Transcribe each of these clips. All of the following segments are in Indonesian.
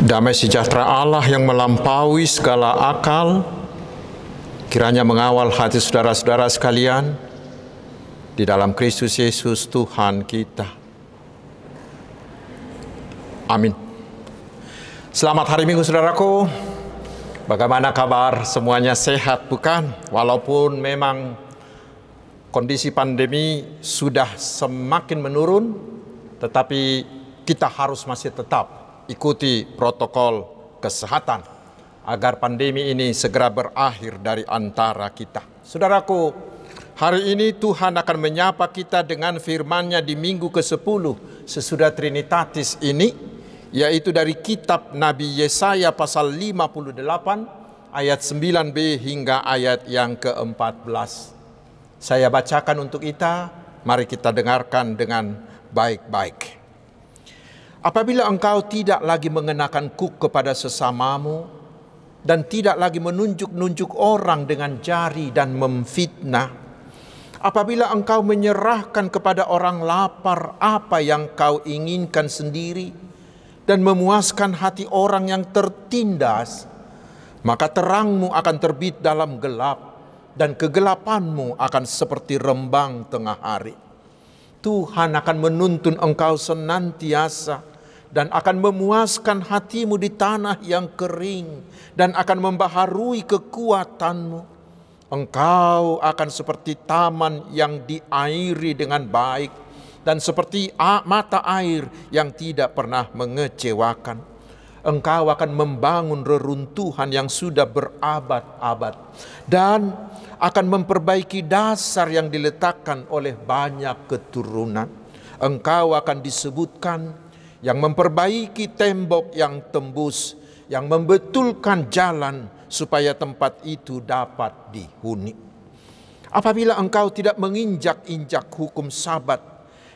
Damai sejahtera Allah yang melampaui segala akal, kiranya mengawal hati saudara-saudara sekalian di dalam Kristus Yesus Tuhan kita. Amin. Selamat hari Minggu saudaraku. Bagaimana kabar? Semuanya sehat bukan? Walaupun memang kondisi pandemi sudah semakin menurun, tetapi kita harus masih tetap ikuti protokol kesehatan agar pandemi ini segera berakhir dari antara kita. Saudaraku, hari ini Tuhan akan menyapa kita dengan firman-Nya di minggu ke-10 sesudah Trinitatis ini, yaitu dari kitab Nabi Yesaya pasal 58 ayat 9b hingga ayat yang ke-14. Saya bacakan untuk kita, mari kita dengarkan dengan baik-baik. Apabila engkau tidak lagi mengenakan kuk kepada sesamamu dan tidak lagi menunjuk-nunjuk orang dengan jari dan memfitnah, apabila engkau menyerahkan kepada orang lapar apa yang kau inginkan sendiri dan memuaskan hati orang yang tertindas, maka terangmu akan terbit dalam gelap dan kegelapanmu akan seperti rembang tengah hari. Tuhan akan menuntun engkau senantiasa dan akan memuaskan hatimu di tanah yang kering dan akan membaharui kekuatanmu. Engkau akan seperti taman yang diairi dengan baik dan seperti mata air yang tidak pernah mengecewakan. Engkau akan membangun reruntuhan yang sudah berabad-abad dan akan memperbaiki dasar yang diletakkan oleh banyak keturunan. Engkau akan disebutkan yang memperbaiki tembok yang tembus, yang membetulkan jalan supaya tempat itu dapat dihuni. Apabila engkau tidak menginjak-injak hukum Sabat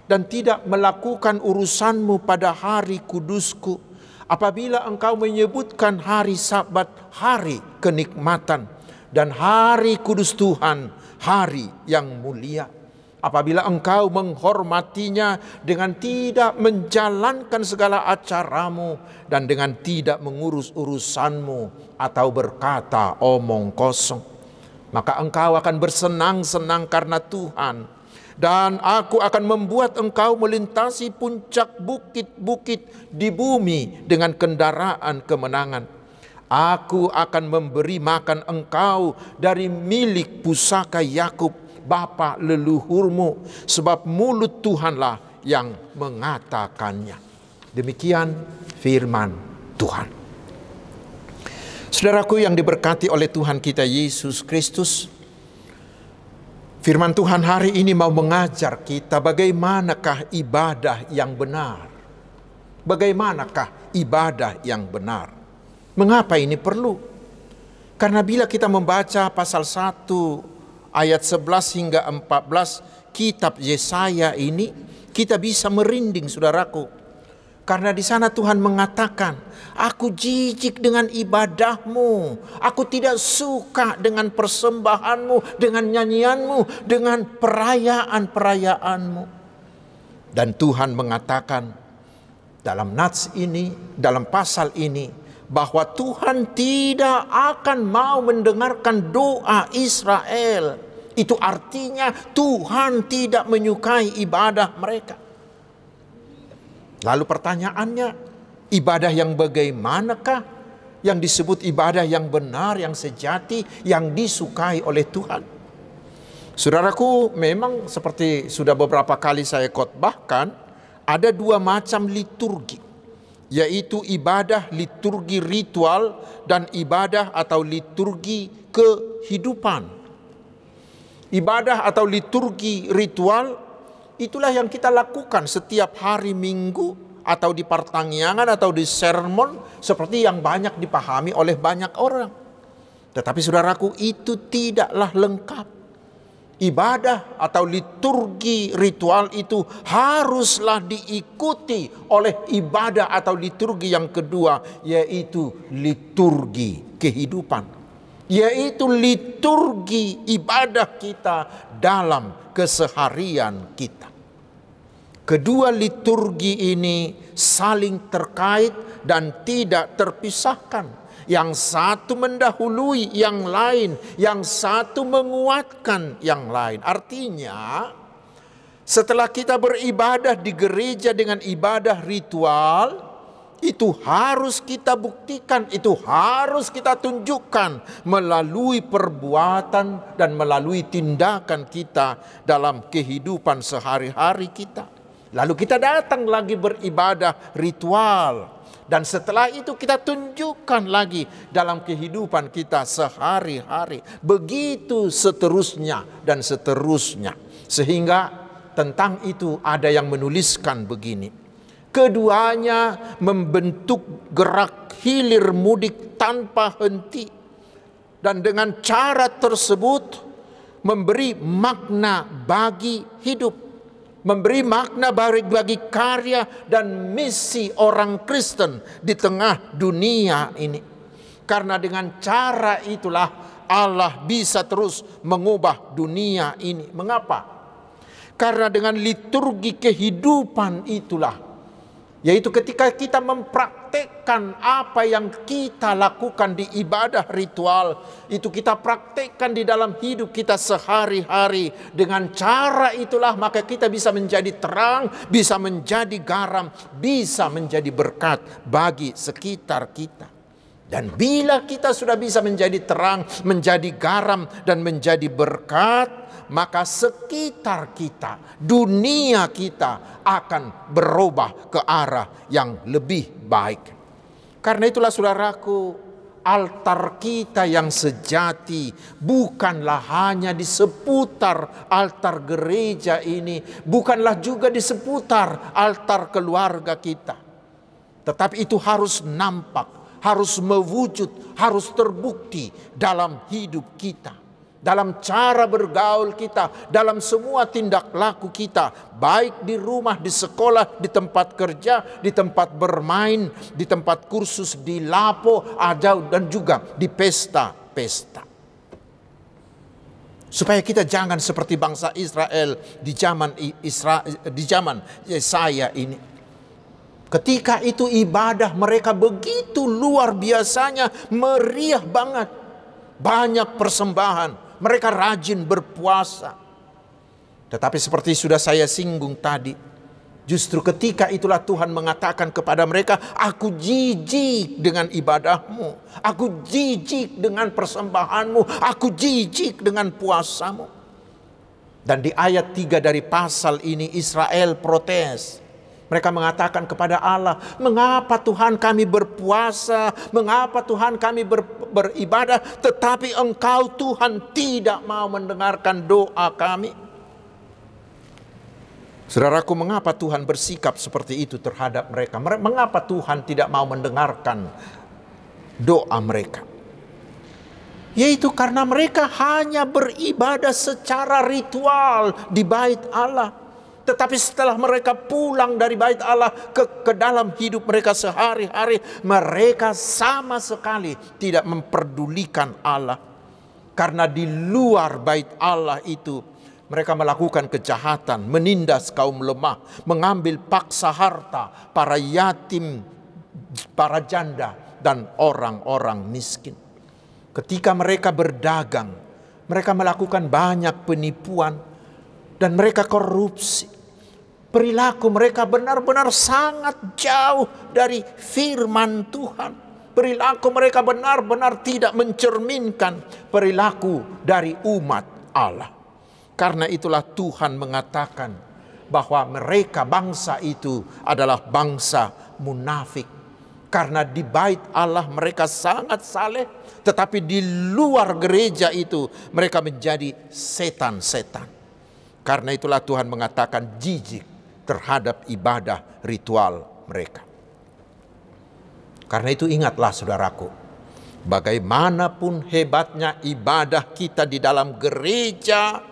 dan tidak melakukan urusanmu pada hari kudusku, apabila engkau menyebutkan hari Sabat hari kenikmatan dan hari kudus Tuhan hari yang mulia, apabila engkau menghormatinya dengan tidak menjalankan segala acaramu dan dengan tidak mengurus urusanmu atau berkata omong kosong, maka engkau akan bersenang-senang karena Tuhan, dan aku akan membuat engkau melintasi puncak bukit-bukit di bumi dengan kendaraan kemenangan. Aku akan memberi makan engkau dari milik pusaka Yakub bapa leluhurmu, sebab mulut Tuhanlah yang mengatakannya. Demikian firman Tuhan. Saudaraku yang diberkati oleh Tuhan kita Yesus Kristus, firman Tuhan hari ini mau mengajar kita bagaimanakah ibadah yang benar. Bagaimanakah ibadah yang benar? Mengapa ini perlu? Karena bila kita membaca pasal 1 ayat 11 hingga 14 kitab Yesaya ini, kita bisa merinding saudaraku. Karena di sana Tuhan mengatakan, aku jijik dengan ibadahmu, aku tidak suka dengan persembahanmu, dengan nyanyianmu, dengan perayaan-perayaanmu. Dan Tuhan mengatakan dalam nats ini, dalam pasal ini, bahwa Tuhan tidak akan mau mendengarkan doa Israel. Itu artinya Tuhan tidak menyukai ibadah mereka. Lalu pertanyaannya, ibadah yang bagaimanakah yang disebut ibadah yang benar, yang sejati, yang disukai oleh Tuhan? Saudaraku, memang seperti sudah beberapa kali saya khotbahkan, ada dua macam liturgi, yaitu ibadah liturgi ritual dan ibadah atau liturgi kehidupan. Ibadah atau liturgi ritual itulah yang kita lakukan setiap hari Minggu atau di pertanggiangan atau di sermon, seperti yang banyak dipahami oleh banyak orang. Tetapi saudaraku, itu tidaklah lengkap. Ibadah atau liturgi ritual itu haruslah diikuti oleh ibadah atau liturgi yang kedua, yaitu liturgi kehidupan, yaitu liturgi ibadah kita dalam keseharian kita. Kedua liturgi ini saling terkait dan tidak terpisahkan. Yang satu mendahului yang lain, yang satu menguatkan yang lain. Artinya, setelah kita beribadah di gereja dengan ibadah ritual, itu harus kita buktikan, itu harus kita tunjukkan melalui perbuatan dan melalui tindakan kita dalam kehidupan sehari-hari kita. Lalu kita datang lagi beribadah ritual. Dan setelah itu kita tunjukkan lagi dalam kehidupan kita sehari-hari. Begitu seterusnya dan seterusnya. Sehingga tentang itu ada yang menuliskan begini. Keduanya membentuk gerak hilir mudik tanpa henti. Dan dengan cara tersebut memberi makna bagi hidup. Memberi makna bagi karya dan misi orang Kristen di tengah dunia ini. Karena dengan cara itulah Allah bisa terus mengubah dunia ini. Mengapa? Karena dengan liturgi kehidupan itulah, yaitu ketika kita mempraktekkan apa yang kita lakukan di ibadah ritual, itu kita praktekkan di dalam hidup kita sehari-hari. Dengan cara itulah maka kita bisa menjadi terang, bisa menjadi garam, bisa menjadi berkat bagi sekitar kita. Dan bila kita sudah bisa menjadi terang, menjadi garam, dan menjadi berkat, maka sekitar kita, dunia kita akan berubah ke arah yang lebih baik. Karena itulah saudaraku, altar kita yang sejati bukanlah hanya di seputar altar gereja ini, bukanlah juga di seputar altar keluarga kita. Tetapi itu harus nampak, harus mewujud, harus terbukti dalam hidup kita. Dalam cara bergaul kita, dalam semua tindak laku kita, baik di rumah, di sekolah, di tempat kerja, di tempat bermain, di tempat kursus, di lapo, dan juga di pesta-pesta. Supaya kita jangan seperti bangsa Israel di zaman Yesaya ini. Ketika itu ibadah mereka begitu luar biasanya, meriah banget, banyak persembahan. Mereka rajin berpuasa. Tetapi seperti sudah saya singgung tadi, justru ketika itulah Tuhan mengatakan kepada mereka, aku jijik dengan ibadahmu, aku jijik dengan persembahanmu, aku jijik dengan puasamu. Dan di ayat 3 dari pasal ini Israel protes. Mereka mengatakan kepada Allah, mengapa Tuhan kami berpuasa, mengapa Tuhan kami beribadah, tetapi Engkau Tuhan tidak mau mendengarkan doa kami. Saudaraku, mengapa Tuhan bersikap seperti itu terhadap mereka? Mengapa Tuhan tidak mau mendengarkan doa mereka? Yaitu karena mereka hanya beribadah secara ritual di bait Allah. Tetapi setelah mereka pulang dari bait Allah ke dalam hidup mereka sehari-hari, mereka sama sekali tidak memperdulikan Allah. Karena di luar bait Allah itu mereka melakukan kejahatan, menindas kaum lemah, mengambil paksa harta para yatim, para janda, dan orang-orang miskin. Ketika mereka berdagang, mereka melakukan banyak penipuan dan mereka korupsi. Perilaku mereka benar-benar sangat jauh dari firman Tuhan. Perilaku mereka benar-benar tidak mencerminkan perilaku dari umat Allah. Karena itulah Tuhan mengatakan bahwa mereka, bangsa itu adalah bangsa munafik. Karena di bait Allah mereka sangat saleh, tetapi di luar gereja itu mereka menjadi setan-setan. Karena itulah Tuhan mengatakan jijik terhadap ibadah ritual mereka. Karena itu ingatlah saudaraku, bagaimanapun hebatnya ibadah kita di dalam gereja,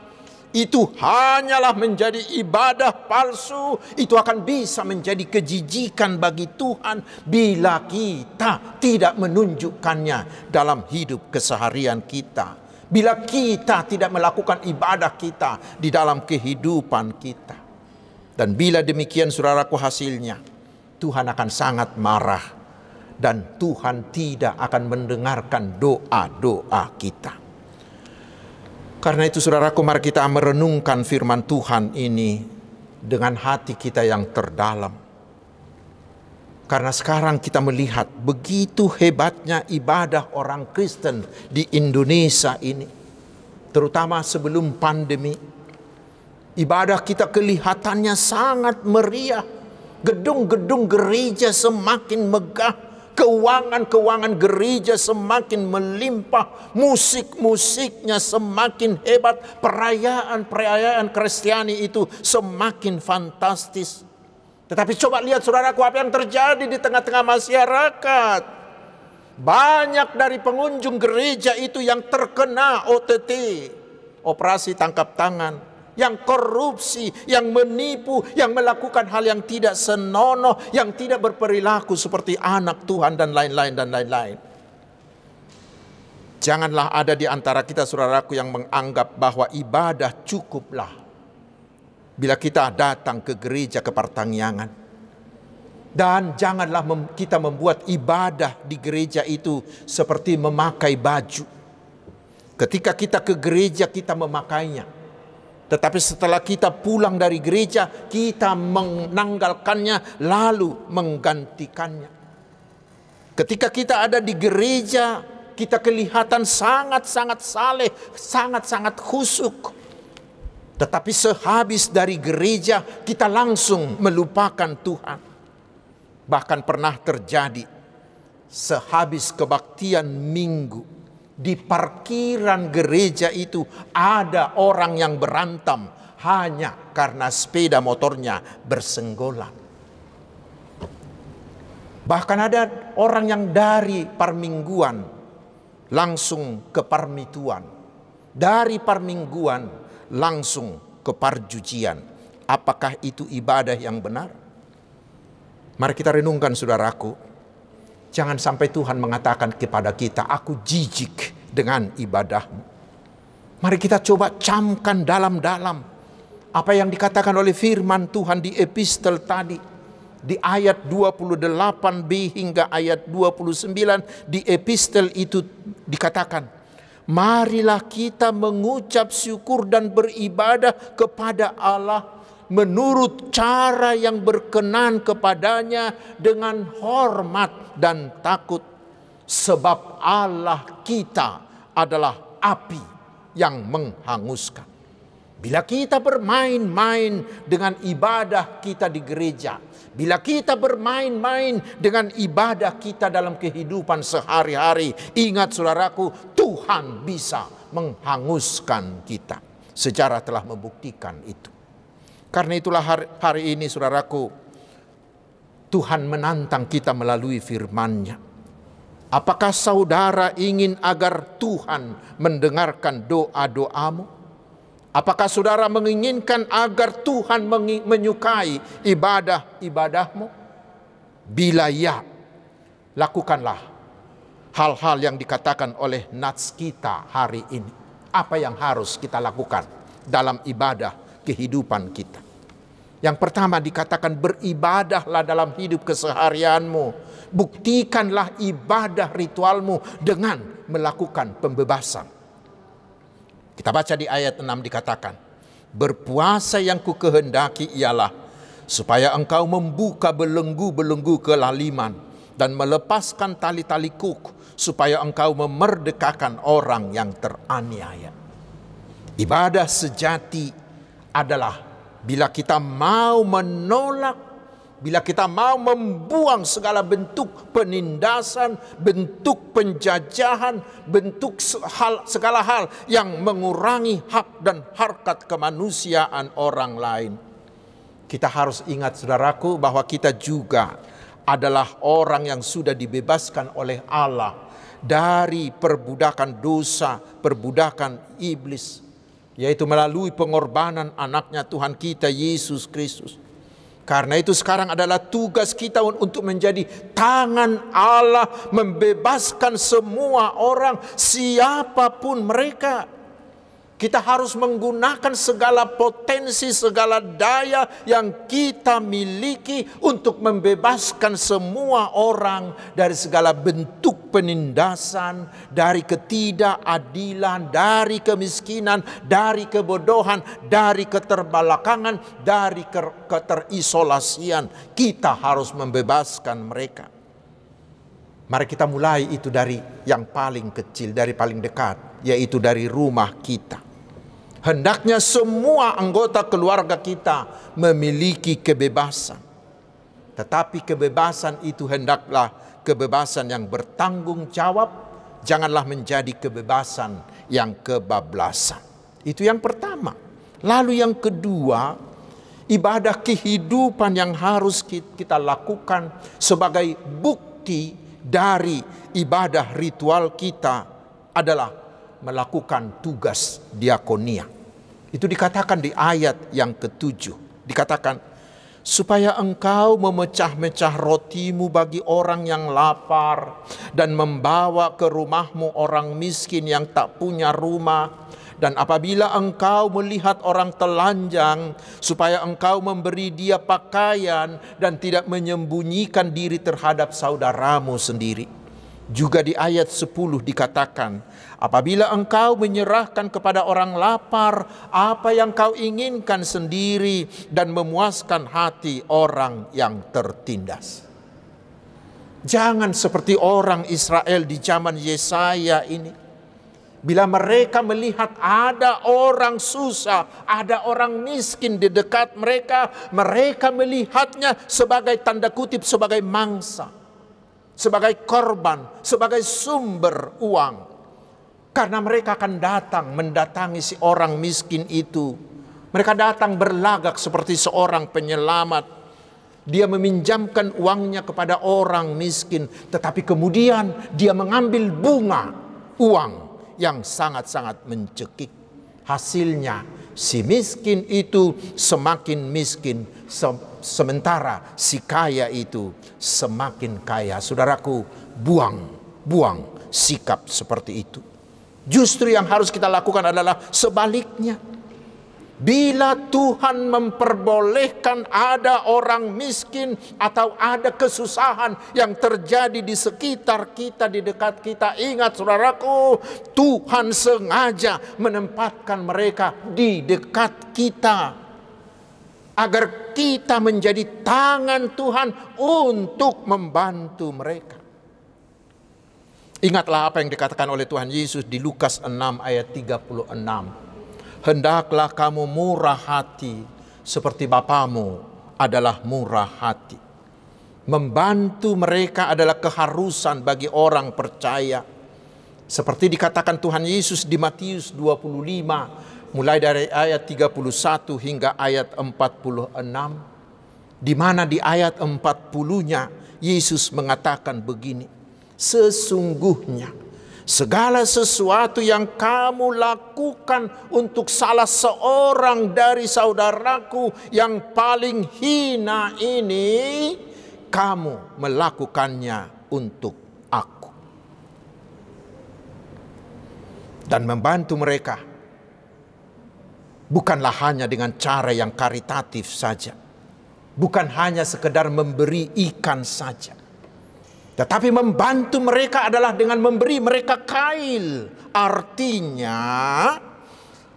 itu hanyalah menjadi ibadah palsu. Itu akan bisa menjadi kejijikan bagi Tuhan bila kita tidak menunjukkannya dalam hidup keseharian kita. Bila kita tidak melakukan ibadah kita di dalam kehidupan kita. Dan bila demikian saudaraku hasilnya, Tuhan akan sangat marah. Dan Tuhan tidak akan mendengarkan doa-doa kita. Karena itu saudaraku, mari kita merenungkan firman Tuhan ini dengan hati kita yang terdalam. Karena sekarang kita melihat begitu hebatnya ibadah orang Kristen di Indonesia ini. Terutama sebelum pandemi. Ibadah kita kelihatannya sangat meriah. Gedung-gedung gereja semakin megah. Keuangan-keuangan gereja semakin melimpah. Musik-musiknya semakin hebat. Perayaan-perayaan Kristiani itu semakin fantastis. Tetapi coba lihat saudaraku apa yang terjadi di tengah-tengah masyarakat. Banyak dari pengunjung gereja itu yang terkena OTT, operasi tangkap tangan. Yang korupsi, yang menipu, yang melakukan hal yang tidak senonoh, yang tidak berperilaku seperti anak Tuhan dan lain-lain dan lain-lain. Janganlah ada di antara kita saudaraku yang menganggap bahwa ibadah cukuplah bila kita datang ke gereja ke Parahyangan. Dan janganlah kita membuat ibadah di gereja itu seperti memakai baju. Ketika kita ke gereja kita memakainya. Tetapi setelah kita pulang dari gereja, kita menanggalkannya lalu menggantikannya. Ketika kita ada di gereja, kita kelihatan sangat-sangat saleh, sangat-sangat khusyuk. Tetapi sehabis dari gereja, kita langsung melupakan Tuhan. Bahkan pernah terjadi sehabis kebaktian minggu. Di parkiran gereja itu ada orang yang berantem hanya karena sepeda motornya bersenggolan. Bahkan ada orang yang dari parmingguan langsung ke parmituan. Dari parmingguan langsung ke parjujian. Apakah itu ibadah yang benar? Mari kita renungkan saudaraku. Jangan sampai Tuhan mengatakan kepada kita, aku jijik dengan ibadahmu. Mari kita coba camkan dalam-dalam apa yang dikatakan oleh firman Tuhan di epistel tadi. Di ayat 28b hingga ayat 29 di epistel itu dikatakan, marilah kita mengucap syukur dan beribadah kepada Allah menurut cara yang berkenan kepadanya dengan hormat dan takut. Sebab Allah kita adalah api yang menghanguskan. Bila kita bermain-main dengan ibadah kita di gereja, bila kita bermain-main dengan ibadah kita dalam kehidupan sehari-hari, ingat saudaraku, Tuhan bisa menghanguskan kita. Sejarah telah membuktikan itu. Karena itulah hari ini saudaraku, Tuhan menantang kita melalui firman-Nya. Apakah saudara ingin agar Tuhan mendengarkan doa-doamu? Apakah saudara menginginkan agar Tuhan menyukai ibadah-ibadahmu? Bila ya, lakukanlah hal-hal yang dikatakan oleh nats kita hari ini. Apa yang harus kita lakukan dalam ibadah kehidupan kita? Yang pertama dikatakan beribadahlah dalam hidup keseharianmu. Buktikanlah ibadah ritualmu dengan melakukan pembebasan. Kita baca di ayat 6 dikatakan, berpuasa yang ku kehendaki ialah supaya engkau membuka belenggu-belenggu kelaliman dan melepaskan tali-tali kuk, supaya engkau memerdekakan orang yang teraniaya. Ibadah sejati adalah bila kita mau menolak, bila kita mau membuang segala bentuk penindasan, bentuk penjajahan, bentuk segala hal yang mengurangi hak dan harkat kemanusiaan orang lain. Kita harus ingat saudaraku bahwa kita juga adalah orang yang sudah dibebaskan oleh Allah dari perbudakan dosa, perbudakan iblis, yaitu melalui pengorbanan anaknya Tuhan kita Yesus Kristus. Karena itu sekarang adalah tugas kita untuk menjadi tangan Allah, membebaskan semua orang siapapun mereka. Kita harus menggunakan segala potensi, segala daya yang kita miliki untuk membebaskan semua orang dari segala bentuk penindasan, dari ketidakadilan, dari kemiskinan, dari kebodohan, dari keterbelakangan, dari keterisolasian. Kita harus membebaskan mereka. Mari kita mulai itu dari yang paling kecil, dari paling dekat, yaitu dari rumah kita. Hendaknya semua anggota keluarga kita memiliki kebebasan. Tetapi kebebasan itu hendaklah kebebasan yang bertanggung jawab. Janganlah menjadi kebebasan yang kebablasan. Itu yang pertama. Lalu yang kedua, ibadah kehidupan yang harus kita lakukan sebagai bukti dari ibadah ritual kita adalah melakukan tugas diakonia. Itu dikatakan di ayat yang ke-7. Dikatakan, supaya engkau memecah-mecah rotimu bagi orang yang lapar dan membawa ke rumahmu orang miskin yang tak punya rumah. Dan apabila engkau melihat orang telanjang, supaya engkau memberi dia pakaian dan tidak menyembunyikan diri terhadap saudaramu sendiri. Juga di ayat 10 dikatakan, apabila engkau menyerahkan kepada orang lapar apa yang kau inginkan sendiri dan memuaskan hati orang yang tertindas. Jangan seperti orang Israel di zaman Yesaya ini. Bila mereka melihat ada orang susah, ada orang miskin di dekat mereka, mereka melihatnya sebagai tanda kutip sebagai mangsa, sebagai korban, sebagai sumber uang. Karena mereka akan datang mendatangi si orang miskin itu. Mereka datang berlagak seperti seorang penyelamat. Dia meminjamkan uangnya kepada orang miskin, tetapi kemudian dia mengambil bunga uang yang sangat-sangat mencekik. Hasilnya si miskin itu semakin miskin, sementara si kaya itu semakin kaya. Saudaraku, buang sikap seperti itu. Justru yang harus kita lakukan adalah sebaliknya. Bila Tuhan memperbolehkan ada orang miskin atau ada kesusahan yang terjadi di sekitar kita, di dekat kita, ingat saudaraku, Tuhan sengaja menempatkan mereka di dekat kita agar kita menjadi tangan Tuhan untuk membantu mereka. Ingatlah apa yang dikatakan oleh Tuhan Yesus di Lukas 6 ayat 36. Hendaklah kamu murah hati seperti Bapamu adalah murah hati. Membantu mereka adalah keharusan bagi orang percaya. Seperti dikatakan Tuhan Yesus di Matius 25 mulai dari ayat 31 hingga ayat 46. Di mana di ayat 40-nya Yesus mengatakan begini, sesungguhnya segala sesuatu yang kamu lakukan untuk salah seorang dari saudaraku yang paling hina ini, kamu melakukannya untuk aku. Dan membantu mereka bukanlah hanya dengan cara yang karitatif saja. Bukan hanya sekedar memberi ikan saja. Tetapi membantu mereka adalah dengan memberi mereka kail. Artinya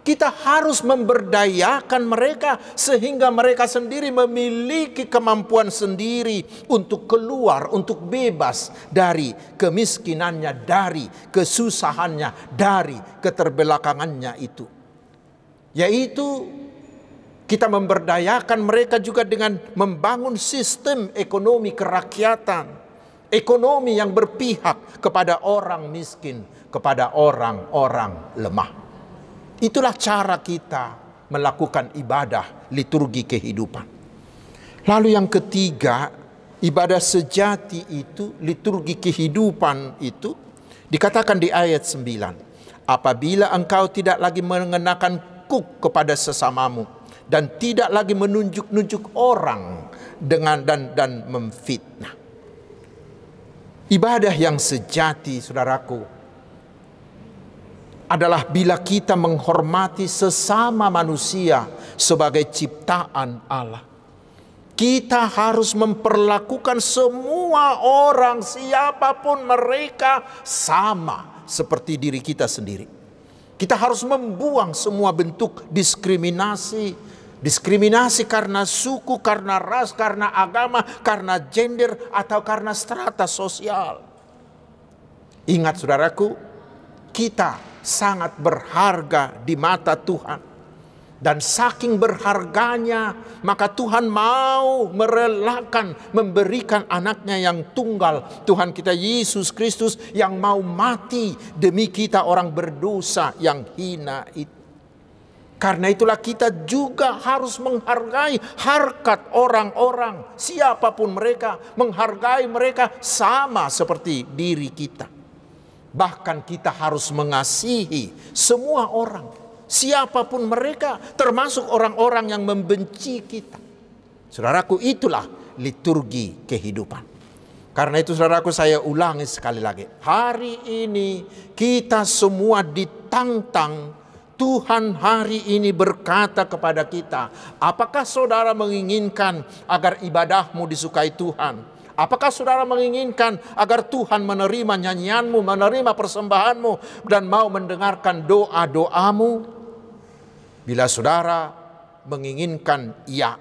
kita harus memberdayakan mereka sehingga mereka sendiri memiliki kemampuan sendiri untuk keluar, untuk bebas dari kemiskinannya, dari kesusahannya, dari keterbelakangannya itu. Yaitu kita memberdayakan mereka juga dengan membangun sistem ekonomi kerakyatan. Ekonomi yang berpihak kepada orang miskin, kepada orang-orang lemah. Itulah cara kita melakukan ibadah liturgi kehidupan. Lalu yang ketiga, ibadah sejati itu, liturgi kehidupan itu, dikatakan di ayat 9. Apabila engkau tidak lagi mengenakan kuk kepada sesamamu, dan tidak lagi menunjuk-nunjuk orang dengan dan memfitnah. Ibadah yang sejati, saudaraku, adalah bila kita menghormati sesama manusia sebagai ciptaan Allah. Kita harus memperlakukan semua orang, siapapun mereka, sama seperti diri kita sendiri. Kita harus membuang semua bentuk diskriminasi. Diskriminasi karena suku, karena ras, karena agama, karena gender, atau karena strata sosial. Ingat saudaraku, kita sangat berharga di mata Tuhan. Dan saking berharganya, maka Tuhan mau merelakan, memberikan anaknya yang tunggal, Tuhan kita Yesus Kristus, yang mau mati demi kita orang berdosa yang hina itu. Karena itulah kita juga harus menghargai harkat orang-orang, siapapun mereka, menghargai mereka sama seperti diri kita. Bahkan kita harus mengasihi semua orang, siapapun mereka, termasuk orang-orang yang membenci kita. Saudaraku, itulah liturgi kehidupan. Karena itu saudaraku, saya ulangi sekali lagi. Hari ini kita semua ditantang. Tuhan hari ini berkata kepada kita, apakah saudara menginginkan agar ibadahmu disukai Tuhan? Apakah saudara menginginkan agar Tuhan menerima nyanyianmu, menerima persembahanmu, dan mau mendengarkan doa-doamu? Bila saudara menginginkan iya,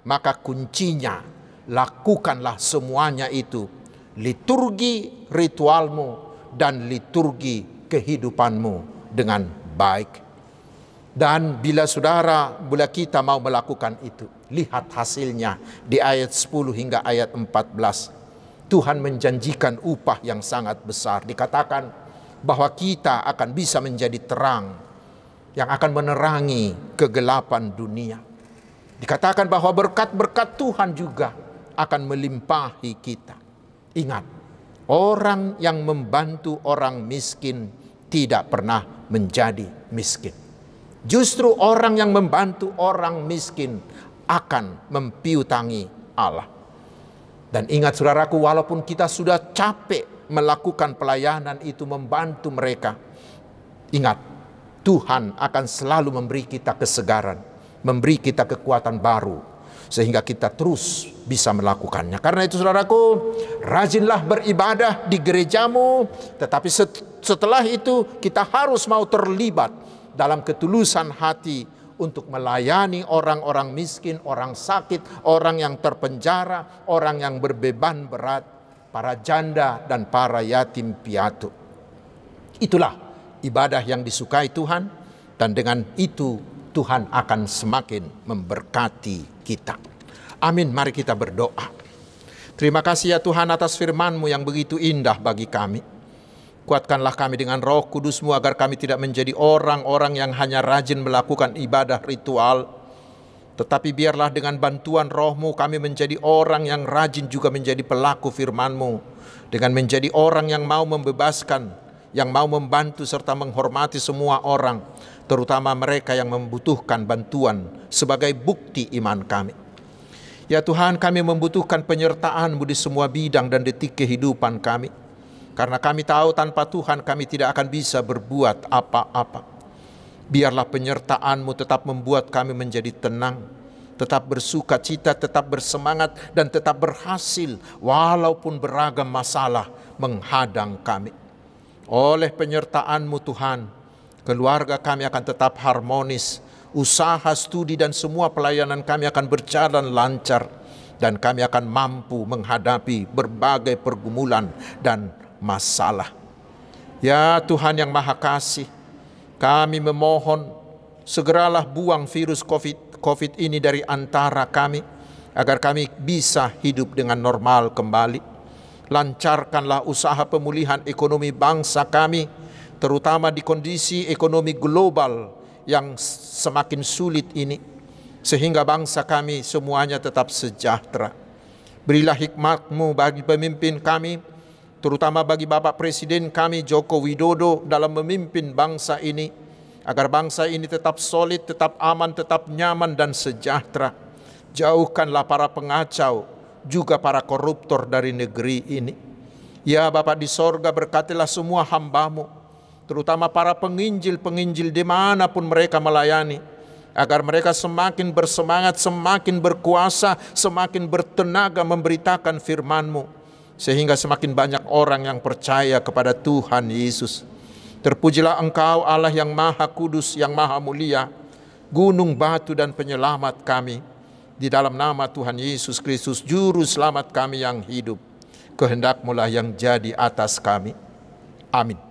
maka kuncinya lakukanlah semuanya itu. Liturgi ritualmu dan liturgi kehidupanmu dengan baik. Dan bila kita mau melakukan itu, lihat hasilnya di ayat 10 hingga ayat 14. Tuhan menjanjikan upah yang sangat besar. Dikatakan bahwa kita akan bisa menjadi terang yang akan menerangi kegelapan dunia. Dikatakan bahwa berkat-berkat Tuhan juga akan melimpahi kita. Ingat, orang yang membantu orang miskin tidak pernah menjadi miskin. Justru orang yang membantu orang miskin akan mempiutangi Allah. Dan ingat saudaraku, walaupun kita sudah capek melakukan pelayanan itu, membantu mereka, ingat, Tuhan akan selalu memberi kita kesegaran, memberi kita kekuatan baru, sehingga kita terus bisa melakukannya. Karena itu saudaraku, rajinlah beribadah di gerejamu, tetapi setelah itu kita harus mau terlibat dalam ketulusan hati untuk melayani orang-orang miskin, orang sakit, orang yang terpenjara, orang yang berbeban berat, para janda dan para yatim piatu. Itulah ibadah yang disukai Tuhan, dan dengan itu Tuhan akan semakin memberkati kita. Amin, mari kita berdoa. Terima kasih ya Tuhan atas firman-Mu yang begitu indah bagi kami. Kuatkanlah kami dengan Roh Kudus-Mu agar kami tidak menjadi orang-orang yang hanya rajin melakukan ibadah ritual, tetapi biarlah dengan bantuan Roh-Mu kami menjadi orang yang rajin juga menjadi pelaku firman-Mu, dengan menjadi orang yang mau membebaskan, yang mau membantu serta menghormati semua orang, terutama mereka yang membutuhkan bantuan sebagai bukti iman kami. Ya Tuhan, kami membutuhkan penyertaan-Mu di semua bidang dan detik kehidupan kami. Karena kami tahu tanpa Tuhan kami tidak akan bisa berbuat apa-apa. Biarlah penyertaan-Mu tetap membuat kami menjadi tenang, tetap bersuka cita, tetap bersemangat, dan tetap berhasil walaupun beragam masalah menghadang kami. Oleh penyertaan-Mu Tuhan, keluarga kami akan tetap harmonis, usaha, studi, dan semua pelayanan kami akan berjalan lancar, dan kami akan mampu menghadapi berbagai pergumulan dan masalah. Ya Tuhan yang Maha Kasih, kami memohon segeralah buang virus COVID ini dari antara kami, agar kami bisa hidup dengan normal kembali. Lancarkanlah usaha pemulihan ekonomi bangsa kami, terutama di kondisi ekonomi global yang semakin sulit ini, sehingga bangsa kami semuanya tetap sejahtera. Berilah hikmat-Mu bagi pemimpin kami, terutama bagi Bapak Presiden kami Joko Widodo dalam memimpin bangsa ini, agar bangsa ini tetap solid, tetap aman, tetap nyaman dan sejahtera. Jauhkanlah para pengacau, juga para koruptor dari negeri ini. Ya Bapak di sorga, berkatilah semua hamba-Mu, terutama para penginjil-penginjil dimanapun mereka melayani, agar mereka semakin bersemangat, semakin berkuasa, semakin bertenaga memberitakan firman-Mu, sehingga semakin banyak orang yang percaya kepada Tuhan Yesus. Terpujilah Engkau Allah yang Maha Kudus, yang Maha Mulia, gunung batu dan penyelamat kami. Di dalam nama Tuhan Yesus Kristus, Juru Selamat kami yang hidup, kehendak-Mu lah yang jadi atas kami. Amin.